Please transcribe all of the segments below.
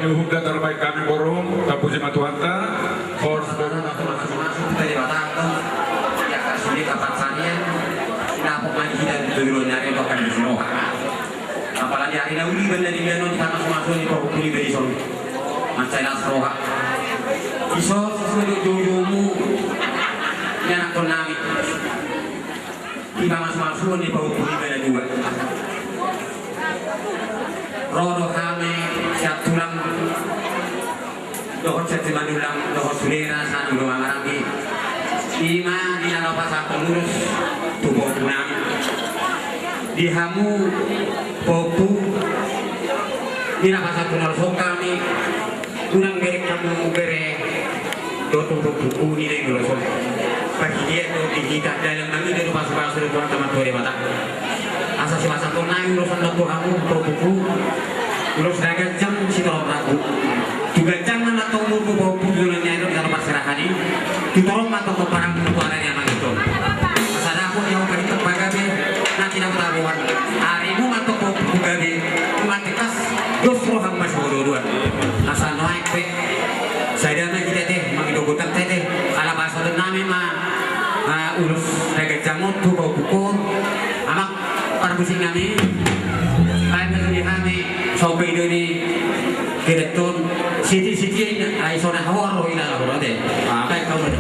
paniuhum dan terbaik kami forum Kapuji Matuanta or masuk dari batang tuh ya kasih kapan saya napok lagi dan turunnya itu akan disemua apalagi hari ini benar di menon sama masuk di pokoknya dari son macam nasroha iso sesuatu jojomu yang aku nami kita masuk di pokoknya dari dua rodo kami siap tulang dohot setiap ulang dohot sulera sana dua marangi ima di dalam pasar pengurus tubuh tunang dihamu popu di dalam pasar tunal kami tunang berek kamu berek dotung buku ini dari dulu bagi dia itu digital dalam kami dari pasar itu teman tuh mata asal si pasar tunang urusan dotung kamu buku terus dagang jam si tolong ragu juga jangan atau murku bawa pujulannya itu di dalam pasirahan ini ditolong atau ke parang mutualan yang itu asal aku yang beri terbagabe nanti nak taruhan harimu atau bawa bugabe matikas justru hamba dua asal naik pe saya dan kita teh mengidogotan teh kalau bahasa nami mah urus dagang jamut tuh bawa buku amak parbusi kami lain dari kami sampai dari direktur siti-siti ini aisona hawar loh ini lah berarti kayak kau ada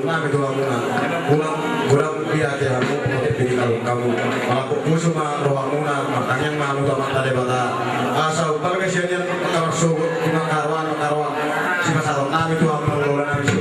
kami tuang kurang biasa kamu pilih kamu aku musuh mah ruang muna makanya mah utama tadi bata asal kalau kesiannya kalau subuh karwan si masalah kami tuang pengelolaan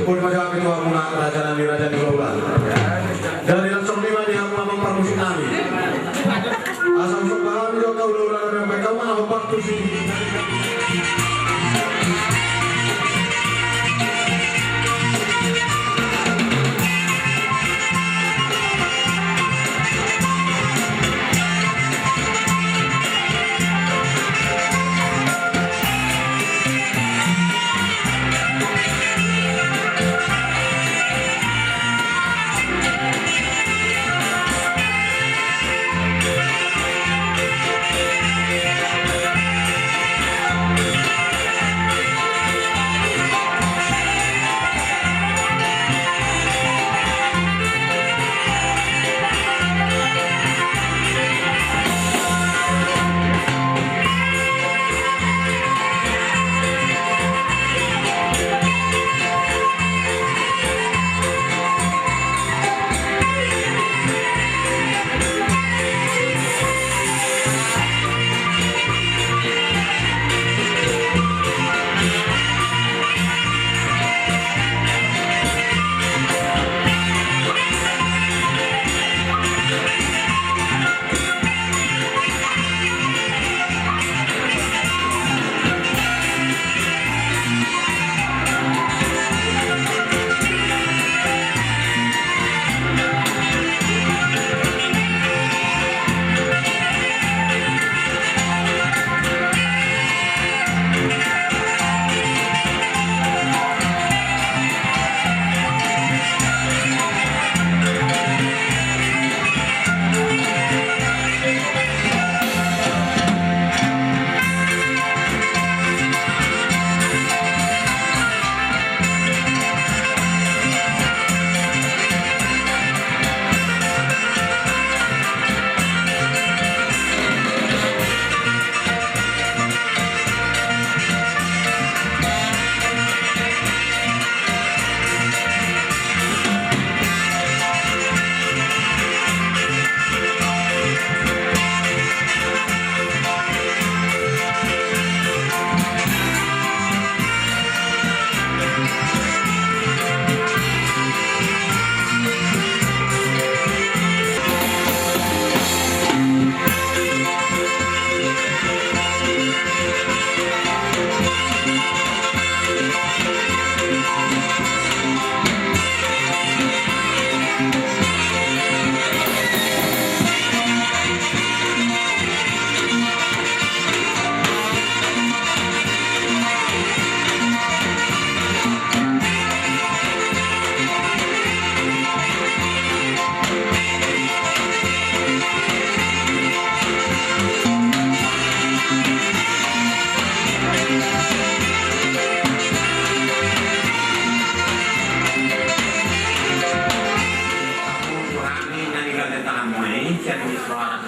bisa di suara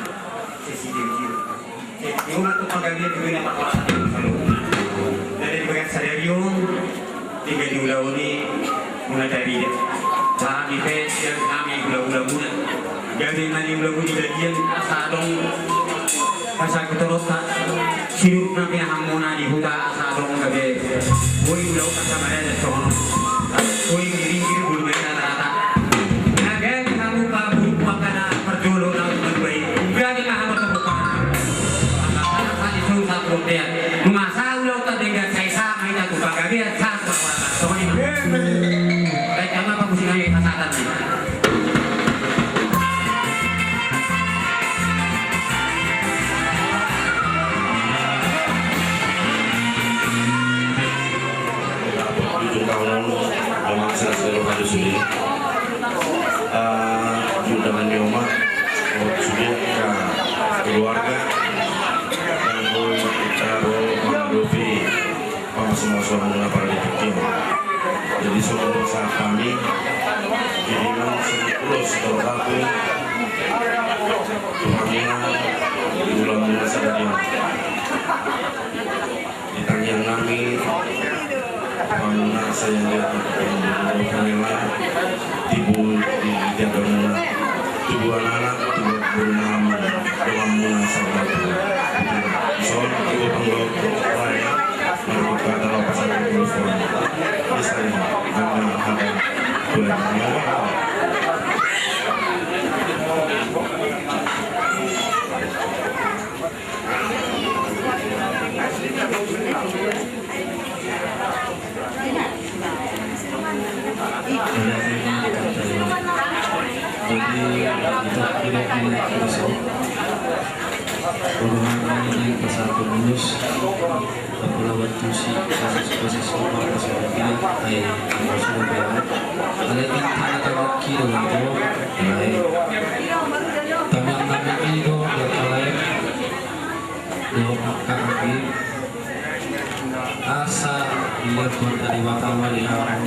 sesi diri. Yung matupagagyan ko na pakwasa ng kalooban. Dahil bagat sa deryon, di gadiulaw ni mga darida. Bahagi pes yang kami ulaw-ulaw muna. Gagawin man yung ulaw ni gadiyan asadong pasag terus sirup na pinahangmuna di huta asadong gabi. Uy ulaw kasama na sa sono. Uy giring-giring bulu mereka rata. Nagay kamu pabuk makana perjolo na berbay. Gani mahamot sa buka. Sa protea. Masa ulaw ta dengan sa may natupagabi at sa pagwala. So ni baik kama pa musin ay kasatan ni. Memang selalu harus sudah undangan Yoma sudah ke keluarga dan kita menghadapi semua suara para dipikir. Jadi semua saat kami kiriman 10 setelah itu Tuhannya bulan masa dia ditanya kami karena saya lihat mengenai ibu di jadwalnya ibu anak-anak tidak bernama dalam munasabat soal ibu penggolok lain mereka dalam pasal telepon misalnya ada bulan nyawa ini persatu mulus Kepulauan Tusi kasus rumah keseluruhan ay Surabaya ada yang tanah kilo itu ay tamang namin itu berkalai do kaki asa lihat dari wartawan yang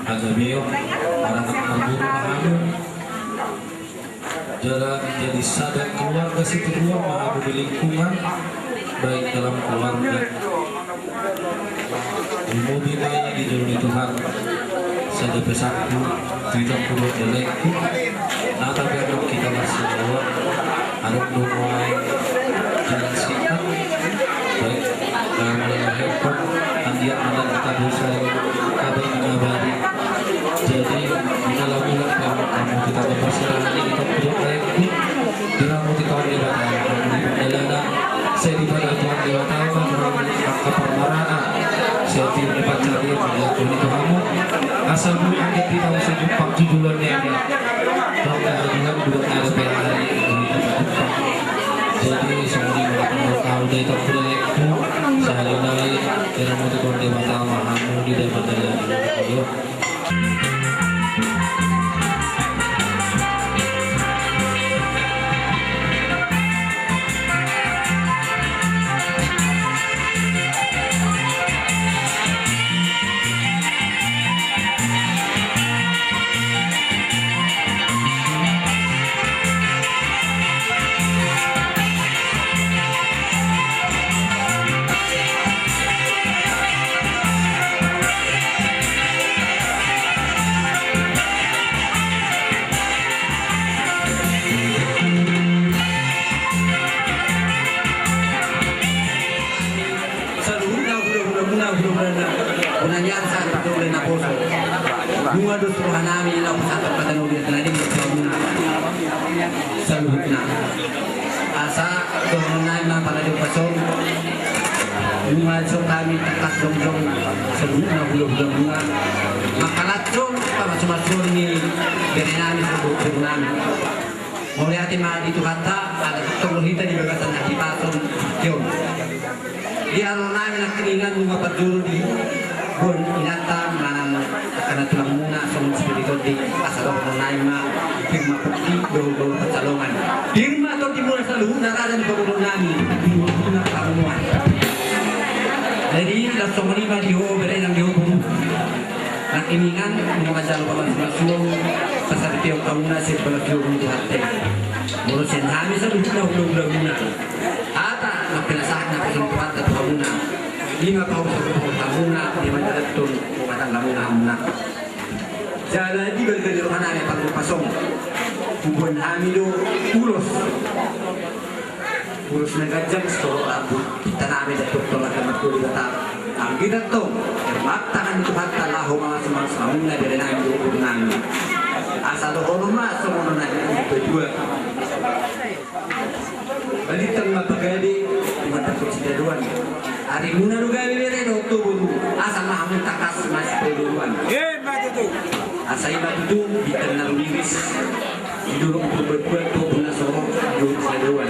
agak beo orang kabur mahamu jalan jadi sadar keluarga situ dua mahamu di lingkungan baik dalam keluarga mobil bayi di dalam Tuhan sada pesakku tidak perlu jelekku nah tapi aduk kita masih bawa aduk mulai jalan sikat baik dalam melahirkan andian anak kita dosa kabar mengabari jadi dalam bulan kamu kita berpersidangan ini kita perlu baikku diramu kita lewat perjalanan saya dibaca Tuhan lewat kepermaraan saya tidak dapat cari melihat itu kamu asal bulan kita usah jumpa jujulannya ini kalau ada juga dua kali hari jadi semua melakukan kau dari terpilihku saya lagi diramu Tuhan lewat kamu di dapat dari Unanyaan sa patuloy na puso. Bunga doon sa namin na sa patanulit na rin sa luhut na. Asa doon na mga paladupasyon. Bunga doon kami takas dong sa luhut na hulog-hulog bunga. Makalatson pa masumasyon ni dari namin sa buhut namin. Muli ating mga dito kata, ada tungguhita di bagatan na kipason yun. Di araw namin ang kiningan mga patuloy di Bon inata manang karena tulang muna sa mga spirito di asal ko na ima firma putih do pasalongan firma to di muna sa luhut naradan ko namin di na kamuan jadi langsung lima di ho beray ng di ho Nang imingan mga jalwa masung pasal tiok kamu nasib balakyo untuk hati. Menurut senhami sa dunia ulang-ulang ata na pinasahan na kesempat at hamuna. Lima tahun sebelum hamuna di mana tun matang hamuna. Jadi berkali rohana ay pagpasong. Kubuan hamido ulos na gajang storo abu kita namin at tuktola ka matuli bata. Ang ginatong, magtakan ito hatta laho mga sumasamang na dire namin doon namin. Asa doon mas sumunod na ito dua. Balitang mapagadi, tumatapos si Daduan. Hari muna lugawi bere do tubuh. Asa mahamong takas mas peduluan. Asa iba itu bitan na lumiris. Idulong tubuh-tubuh tubuh na sorok doon si Daduan.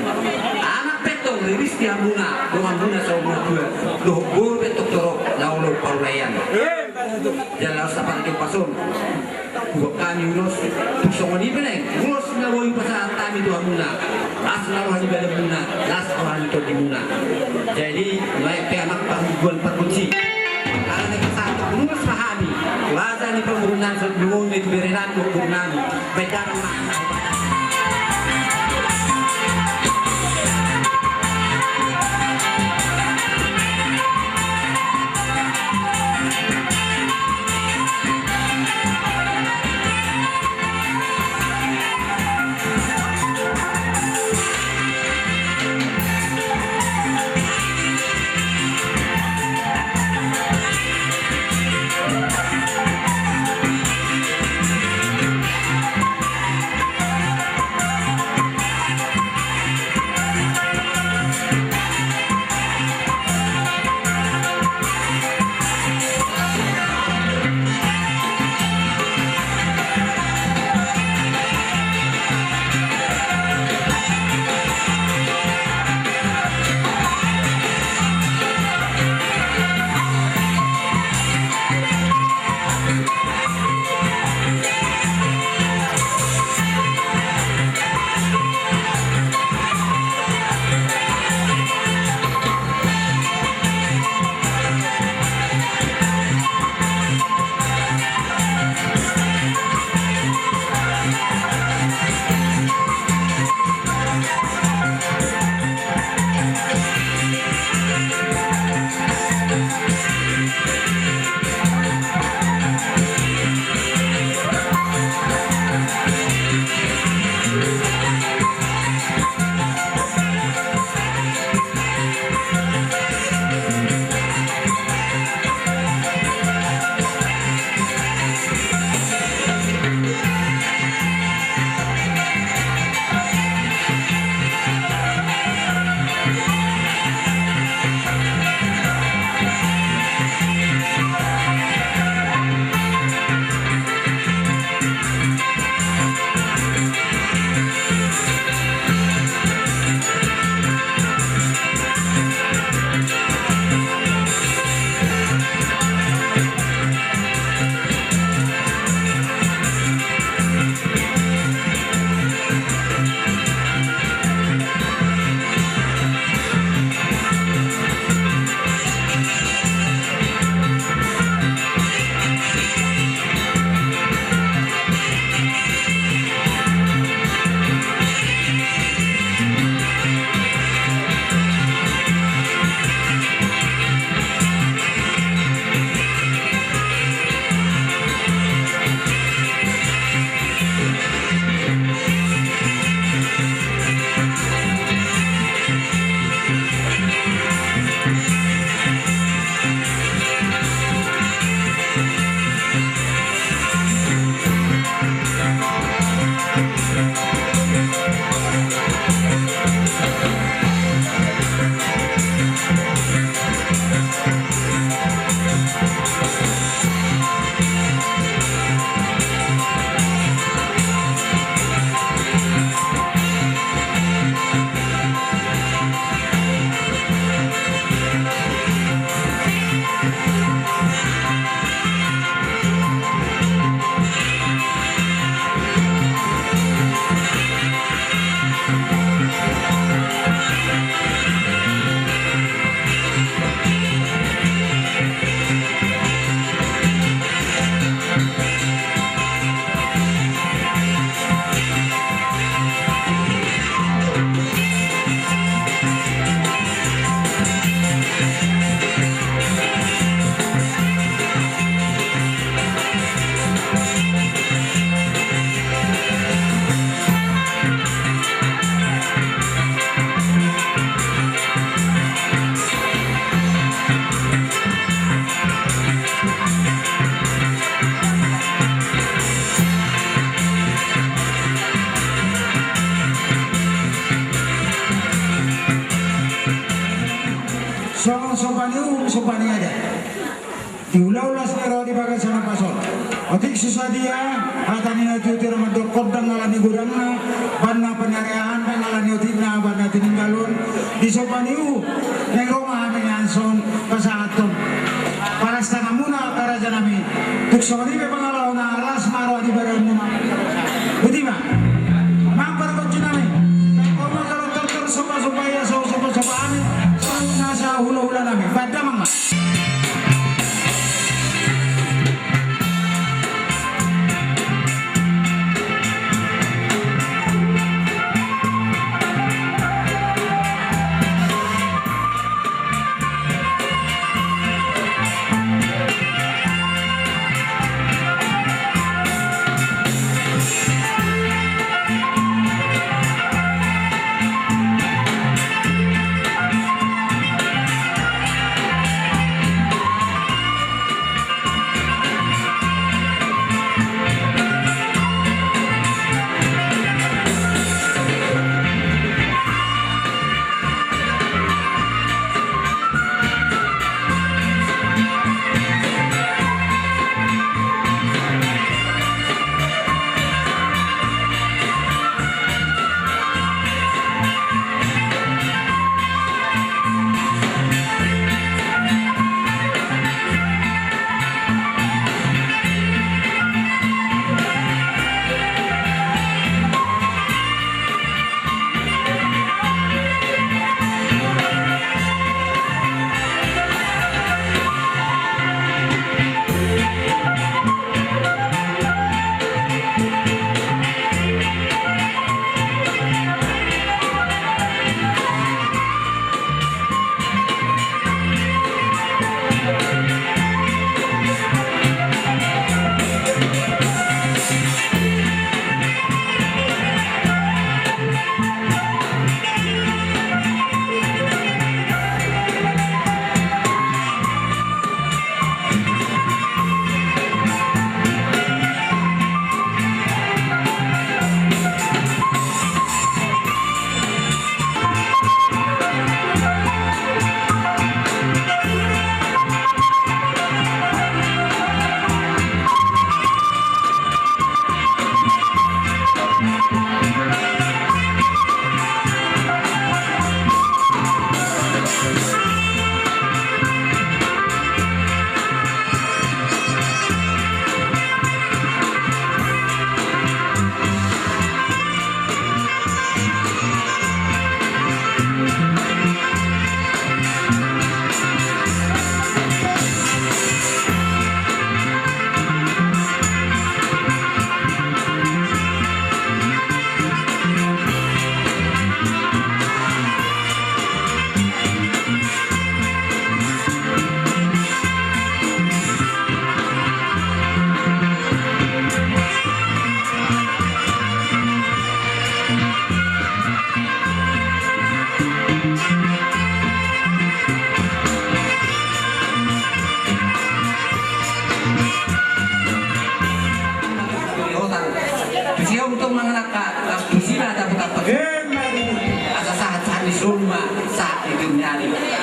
Anak petong riris di hamuna, doon sa umur dua. Doh betok torok laulo paulayan. Jalan sa pangking pason. Buat kami ulos pusong ni beneng. Ulos na woy pasal kami tu hamuna. Las lawan di dalam muna, las orang itu di muna. Jadi mulai anak pangguan perkunci. Kalau nak satu ulos pahami. Waza ni penggunaan sebelum itu berenan penggunaan. Beda makna. baga sana pasol. Otik susadia atani na tutir madok kodang ngalani gudangna banna penyarean ngalani otikna banna tininggalun disopaniu neng Roma menyanson pasaton. Para setengah muna karaja nami. Tuk sori be pangalaw na alas maro di barang muna. Betima. Mampar ko nami. Kau kalau terter supaya sopa ani nasa hula-hula nami. Pada mangga.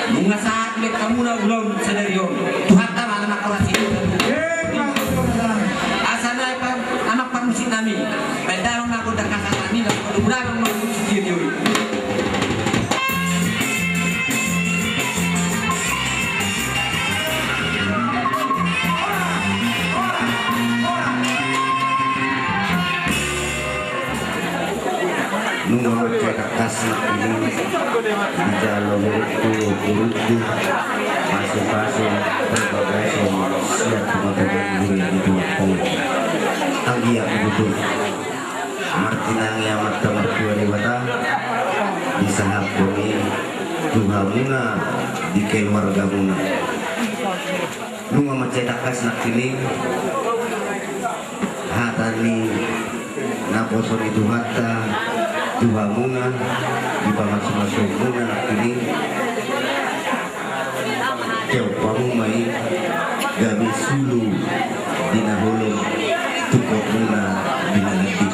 Bunga saat kamu na ulang scenario Tuhan ta mana makorasi asana pa anak pamusin nami benda ang ako dakasatan nila mula ang mamusin yun nunggu cekak kasih ini di dalam itu masing-masing berbagai siap mengajukan diri di dukung anggia begitu martinang yang mata mertua dewata di sahab kami tuhamuna di keluarga muna nunggu mencetak kasih ini hatani naposon itu hatta dua muna di bawah masuk muna ini jauh pamumai gabi sulu di nahulung tukok muna di nanti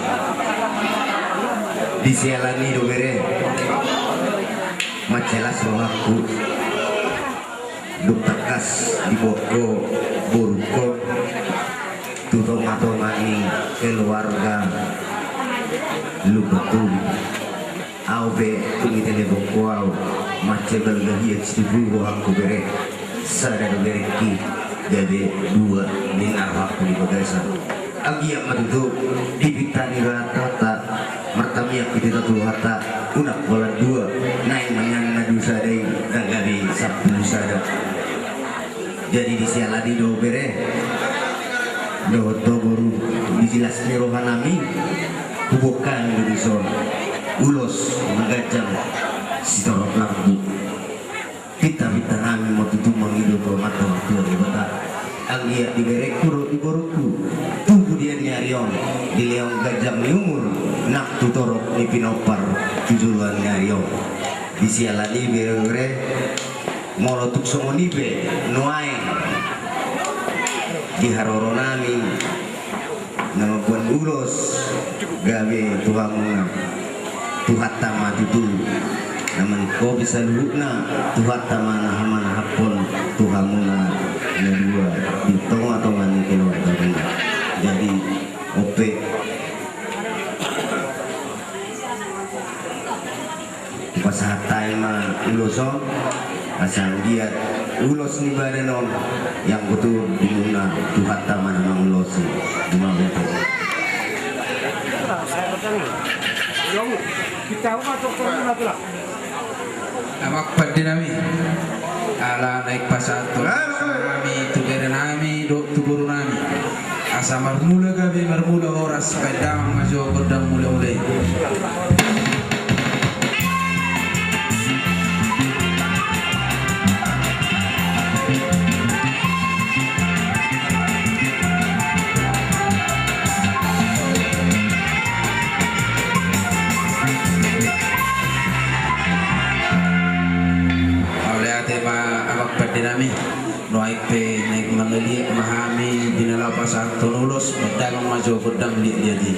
di sialani dogere macelas rohaku duk takas di boko burukon tutong-atongani keluarga lu betul aube tumitele bokwao macebel gahiat stubu aku bere sadar bereki jadi dua dinar waktu di bagasa agi yang madu dibitani rata mertamia kita tuh harta unak bola dua naik manyan nadu sadai nagari sabtu sada jadi disialadi do bere do baru dijelas rohanami bukan di zona ulos menggajang si torok lampu kita nami mau tutup menghidup mata waktu di bata anggia di berek kuro di boruku tunggu dia di arion di leong gajang umur nak tutorok di pinopar tujuan arion di sialani bere molotuk somonibe noai di haroronami nama buan ulos gawe tuhamunga tuhatta mati tu naman ko bisa lukna tuhatta mana hapon tuhamuna na dua di tonga-tonga ni keluarga kita jadi ope pas hatai ma uloso asal dia ulos ni badenon yang betul dimuna tuhatta mana ulosi dimana betul Amak perdinami ala naik pasato kami tugere nami do tuguru nami asa marmula gabe marmula horas pedang majo godang mulai dinami noai pe naik mangali mahami dinala pasang tonulos pedang maju pedang dia di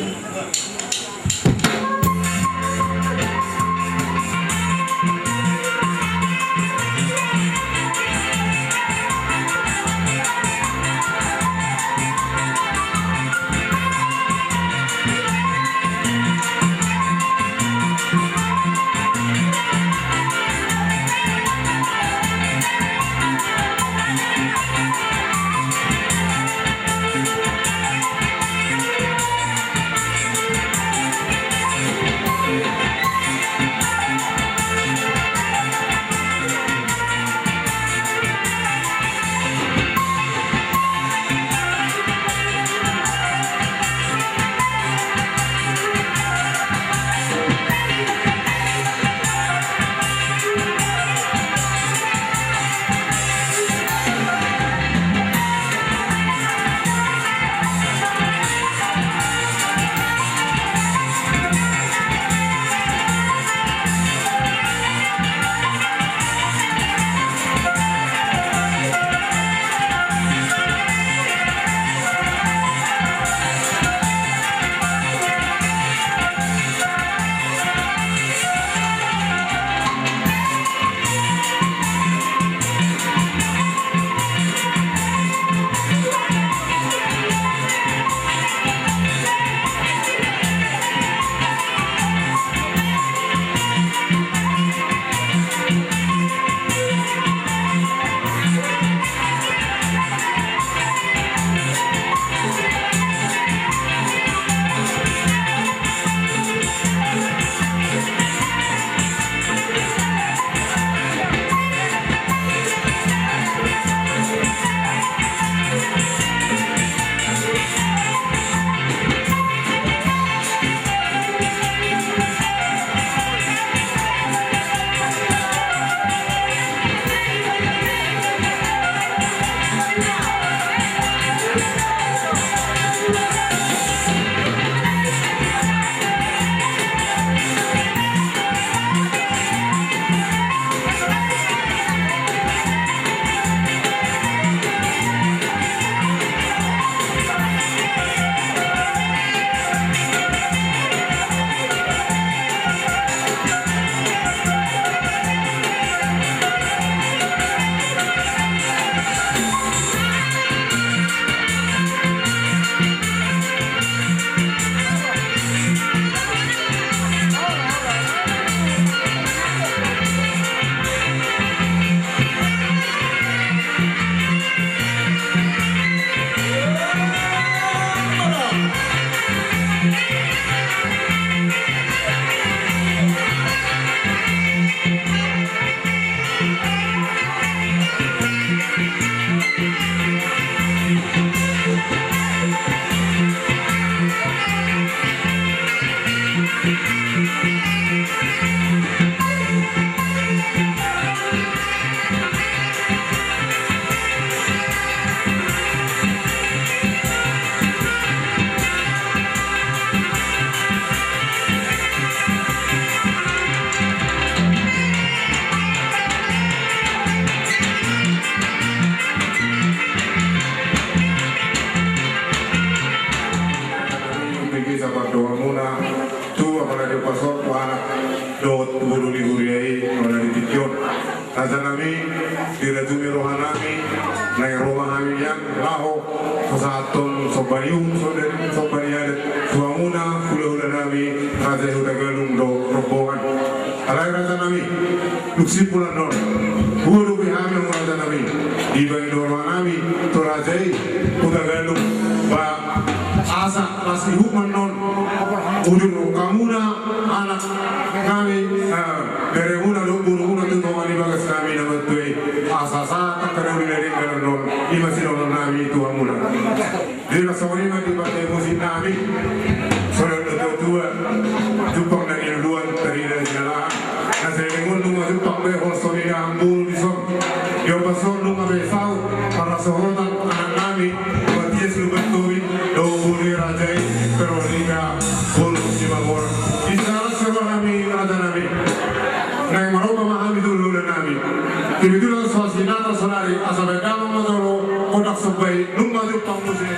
pikir sama doa muna tu apalagi pasok anak dot bulu liguriai kalau di tikion Raja nami dirajumi rohanami naik rumah kami yang laho kesatuan sobanium sobaniadet suamuna hula nami raja huda galung do rombongan alai raja nami luksi pulan non hulu kami raja nami di bagi doa nami to rajai huda galung ba asa pasti hukuman non ujung kamuna anak kami beremuna lubur tu tomani bagas kami nama tuai asa tak kena dari kalau non lima sinonon nami tu amuna dia semua mati pada musim nami saudara tua jupang dari luar dari jalan nasi lengun tu jupang behol soni ambul bisok dia pasal lu ngabesau para sorotan anak nami mati selubat tuai dohuri rajai perolika bol simagor isara sebuah nami raja nami naik maroba mahami dulu nami tiba-tiba suasana sonari asabai kamu madoro kodak sebai lumba jupang musim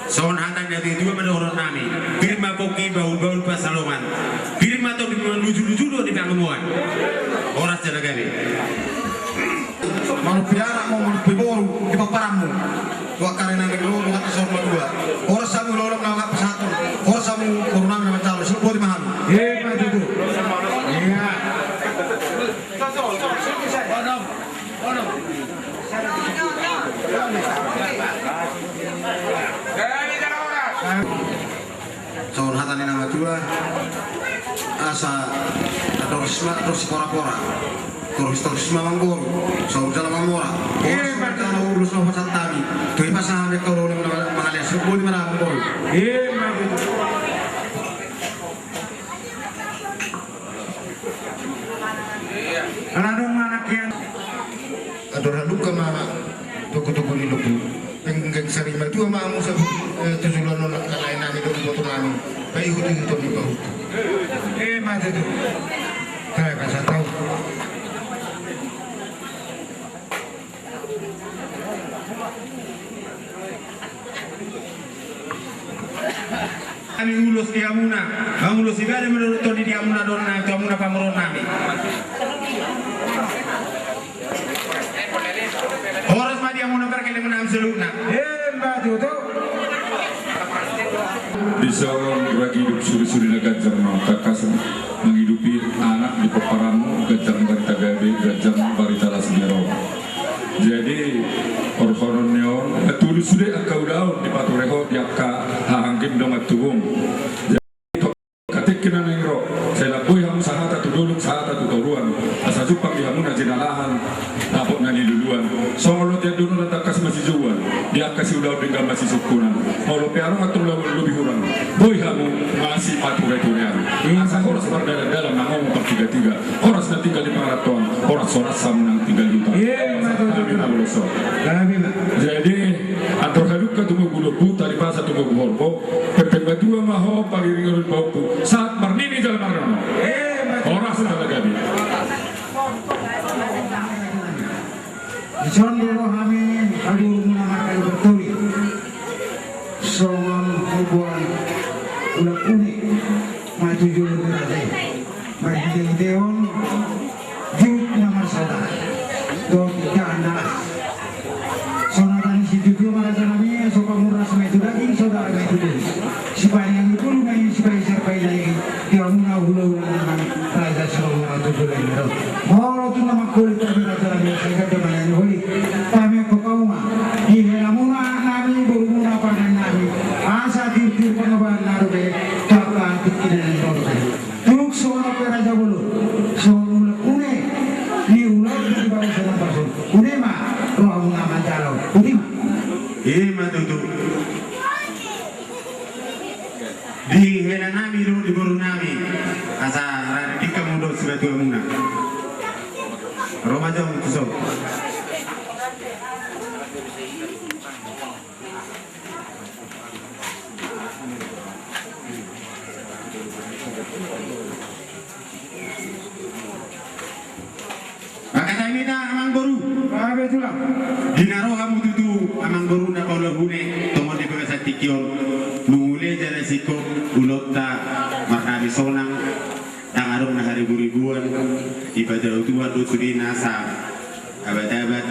Son hatan dari dua menurut nami. Birma poki baul-baul pasalongan. Birma to lucu-lucu do di pangumuan. Oras jaga gawe. Mau piara mau pibor di paparamu. Dua kali nang lo bukan sorma dua. Orang samu lo orang nang pesatu. Orang samu kurang nama calo sepuluh di mahal. Maju tu. Iya. Soal hatani nama dua. Asa terus pora-pora. Terus mamanggur. Soal jalan mamora. Orang jalan urus nomor santami. Tuh pasangan dia kalau orang mengalir sepuluh di mana mamanggur. Maju tu. Aladong anak yang Adora luka mama tuku-tuku ni luku penggeng sari matu ama amu sa tujulan nona kalay nami do boto nami pai hutu hutu ni bau maju tu. Saya kasih tahu. Kami ulus di Amuna, mangulus ibadah menurut Tony di Amuna dona itu Amuna pameron nami. Horas madi Amuna perkele menam selukna. Maju tu. Bisa bagi hidup suri-suri gajar kakas menghidupi anak di peparamu gajar barita gabe gajar barita lasmiro. Jadi orang neon tulis sudah akau daun di patureho diakka hangkim domat tubung. Jadi katik kena nengro saya lapui hamu sahata tu dulu sahata tu toruan asa jupang di hamu najinalahan napok nani duluan. Solo dia dulu letak kas masih juan dia kasih udah dengan masih sukunan. Kalau piarong atau lebih kurang. Boy hamu masih pature-turean. Asa horas berdalam nangong per 3-3. Horas na tinggal di Pangaratuan. Horas samu nang tinggal di utara. Jadi antar haduk ka tunggu gulu buta di pasar tunggu horbo. Pepeng badua maho pagiringan bauku. Saat marnini jalan marno. Horas na lagabi. Ison dulu kami hadir menamakan berturi. Songon hubungan ulang unik maju julu berada. Bagi dewan jut nama saudara. Dot janda. Sonatan si tujuh mara janami sopa murah sama itu daging saudara itu dulu. Sipai yang itu lumayan sipai lagi. Dia muna hulu dengan raja Sulawesi itu dulu ini. Mau tu nama kulit berbeda lagi. Saya kata mana holi. Kami kekauma. Ini namuna nami bermuna pada nami. Asa tir pengabahan narude. Takkan tikinan narude. Tuk soal peraja bulu. Soal une. Ni ulang di bawah sana pasal. Une mah roh nama jalo. Une mah. Matutu. Di hela nami ro di boru nami. Asa radika mundo sebatu amuna. Roma jauh tu sob. Maka kami dah amang boru. Itulah. Dinaro hamu tutu amang boru na kalau hune tomo di bawah satikion. Nungule jala siko ulota makami sonang tangarong na hari ribuan ibadah utuan do sudina sa abad-abad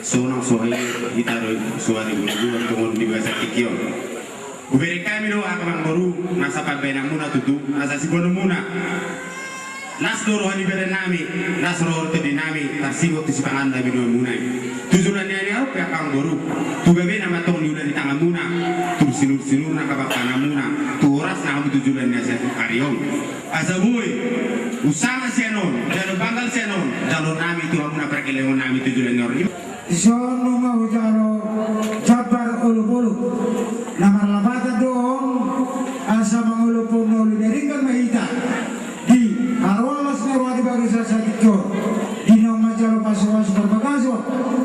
sonang sohai itaro suari ribuan tomo di bawah satikion. Ubere kami do akamang boru nasa pambena muna tutu nasa sigono muna. Nas doro hani bere nami, nas doro tedi nami, tarsigo tu sipangan nami dua munai. Tujuan ni hari apa yang kang boru? Tuga bena matong niulah di tangan muna, tu sinur nak kabakana muna, tu oras nak kamu tujuan ni asyik kariong. Asaboy, usama senon, jalur banggal senon, jalur nami tu kamu nak perkelengan nami tujuan ni orang. Ison nunga hujaro jabar ulu-ulu. Namar labata doong asa mangulu-ulu nolu neringan mahita. Di arwalas mewadi baru saya tikor. Di nama jalo pasuas berbagaso.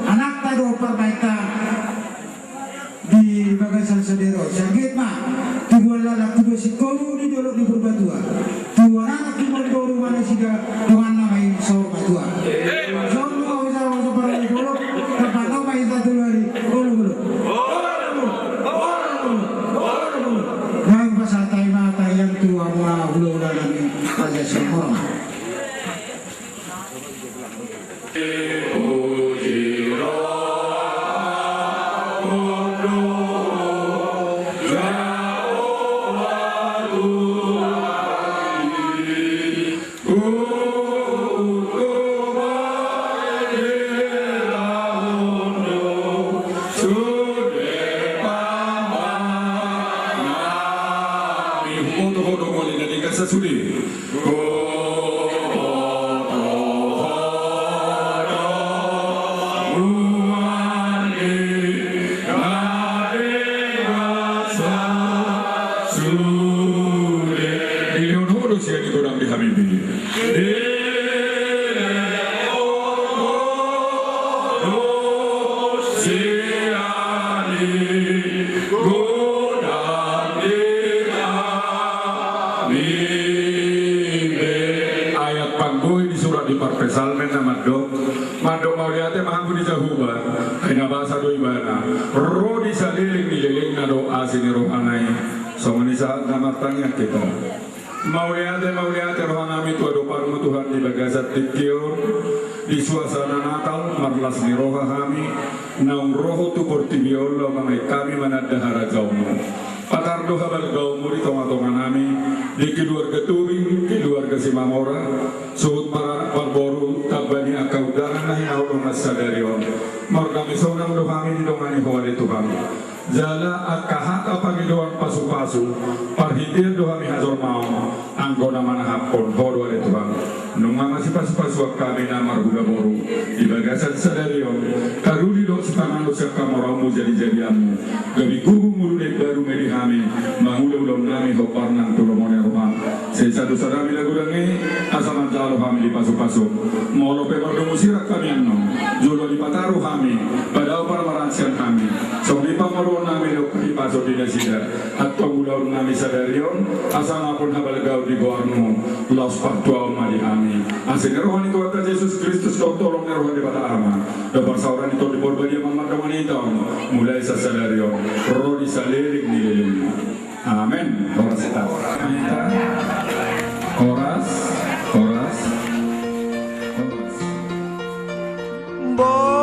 Anak tado perbaita di bagasan sedero. Sakit mah. Tujuan lalak tujuan si koru di jolok di berbatua. Tujuan anak di berdoru mana siga dengan nama insya batua. Semua usaha seperti itu. Tempat nama itu siani godang dirami. Ayat panggui di surat di Parpesalmen na madok mau lihatnya mahampu di jahuban aina bahasa doi bana roh di saliling na doa sini roh anai sama di saat namatangnya kita mau lihatnya roh anami tua dopamu Tuhan di bagasat tikior di suasana Natal marlas ni roh kami naung roh tu portibiolo mangai kami manadahara gaumu patar doha bal gaumu di tonga-tonga nami di keluarga Tubing, keluarga Simamora suhut para parboru tabani akau darah nahi aulung nasadarion margami sonang dohami di dongani hawali Tuhan jala akahata pagi doang pasu-pasu parhitir dohami hazor mau anggona mana hapon hodo wali Tuhan nunga masih pasu-pasu kami namar huda boru di bagasan sadarion karuli do sepanang usap kamoramu jadi-jadianmu gabi gugu muludek baru medihami mahula-ulam nami hoparnang tulomone roham sesadu sadami lagu dangi asaman jalo kami di pasu-pasu molo pemardo musirak kami anong julo di pataru kami padao para maransian kami sok di pamoro nami lo kahi paso di nasida at pangulaur nami sadarion asama pun habalgau di goarno los partuau madi kami asin rohani Tuhan Yesus Kristus kau tolong rohani pada ama dapat sauran itu di borbadi mamada wanita mulai sasadarion roh di salirik di lelung amin koras kita koras Boy